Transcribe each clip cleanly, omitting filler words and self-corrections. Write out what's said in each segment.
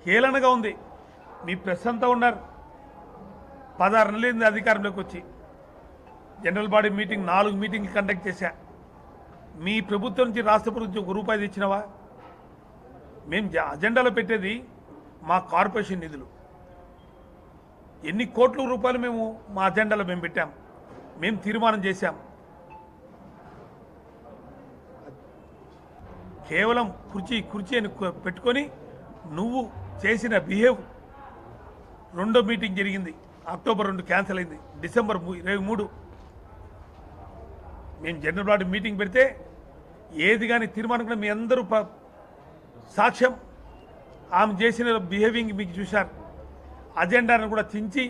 హేళనగా ఉంది. మీ ప్రెస్ అంతా ఉన్నారు. 16 నెలలైంది అధికారంలోకి వచ్చి. జనరల్ బాడీ మీటింగ్ 4 మీటింగ్లు కండక్ట్ చేశా. మీ ప్రభుత్వం నుంచి రాష్ట్ర ప్రభుత్వం ₹1 తెచ్చినవా? మేము అజెండాలో పెట్టేది మా కార్పొరేషన్ నిధులు. ఎన్ని కోట్ల రూపాయలు మేము మా అజెండాలో మేము పెట్టాం, మేము తీర్మానం చేశాం. కేవలం కుర్చీ అని పెట్టుకొని నువ్వు చేసిన బిహేవ్. 2వ మీటింగ్ జరిగింది, అక్టోబర్ 2 క్యాన్సిల్ అయింది. డిసెంబర్ 23 మేము జనరల్ బాడీ మీటింగ్ పెడితే ఏది కానీ తీర్మానం కూడా మీ అందరూ సాక్ష్యం. ఆమె చేసిన బిహేవింగ్ మీకు చూశారు. అజెండాను కూడా చించి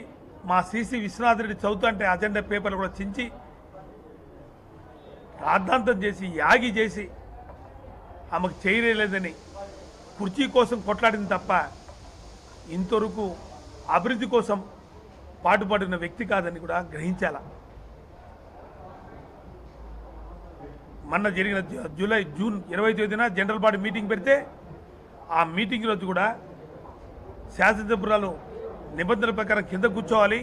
మా సిసి విశ్వనాథ్ రెడ్డి చదువుతూ అంటే అజెండా పేపర్లు కూడా చించి రాద్ధాంతం చేసి యాగి చేసి ఆమెకు చేయలేదని కుర్చీ కోసం కొట్లాడింది తప్ప ఇంతవరకు అభివృద్ధి కోసం పాటుపడిన వ్యక్తి కాదని కూడా గ్రహించాల. మొన్న జరిగిన జూన్ 20వ తేదీన జనరల్ బాడీ మీటింగ్ పెడితే ఆ మీటింగ్ రోజు కూడా శాసనసభ్యురాలు నిబంధనల ప్రకారం కింద కూర్చోవాలి,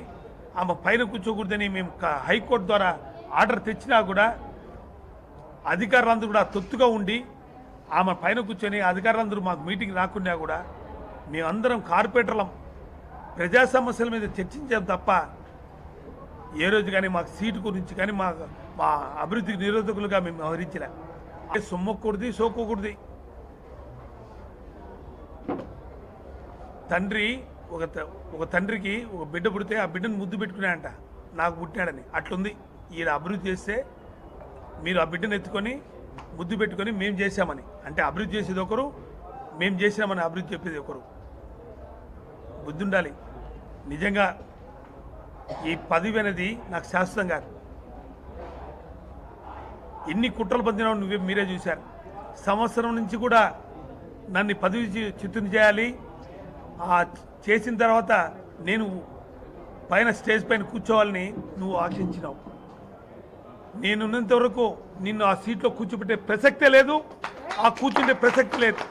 ఆమె పైన కూర్చోకూడదని మేము హైకోర్టు ద్వారా ఆర్డర్ తెచ్చినా కూడా అధికారులందరూ కూడా తొత్తుగా ఉండి ఆమె పైన కూర్చొని అధికారులందరూ మాకు మీటింగ్ రాకున్నా కూడా మేమందరం కార్పొరేటర్లం ప్రజా సమస్యల మీద చర్చించాం తప్ప ఏ రోజు కానీ మాకు సీటు గురించి కానీ మా అభివృద్ధికి నిరోధకులుగా మేము వ్యవహరించలే. సొమ్మకూడదు, సోకోకూడదు. తండ్రి ఒక తండ్రికి ఒక బిడ్డ పుడితే ఆ బిడ్డను ముద్దు పెట్టుకున్నాడంట, నాకు పుట్టినాడని. అట్లుంది. ఈయన అభివృద్ధి చేస్తే మీరు ఆ బిడ్డను ఎత్తుకొని ముద్దు పెట్టుకొని మేము చేశామని అంటే అభివృద్ధి చేసేది ఒకరు, మేము చేసామని అభివృద్ధి చెప్పేది ఒకరు. బుద్ధి ఉండాలి. నిజంగా ఈ పదవి అనేది నాకు శాశ్వతం కాదు. ఎన్ని కుట్రలు పొందినా మీరే చూశారు. సంవత్సరం నుంచి కూడా నన్ను పదవి చిత్తుని చేయాలి. చేసిన తర్వాత నేను పైన స్టేజ్ పైన కూర్చోవాలని నువ్వు ఆశించినావు. నేనున్నంత వరకు నిన్ను ఆ సీట్లో కూర్చోబెట్టే ప్రసక్తే లేదు, ఆ కూర్చుంటే ప్రసక్తి లేదు.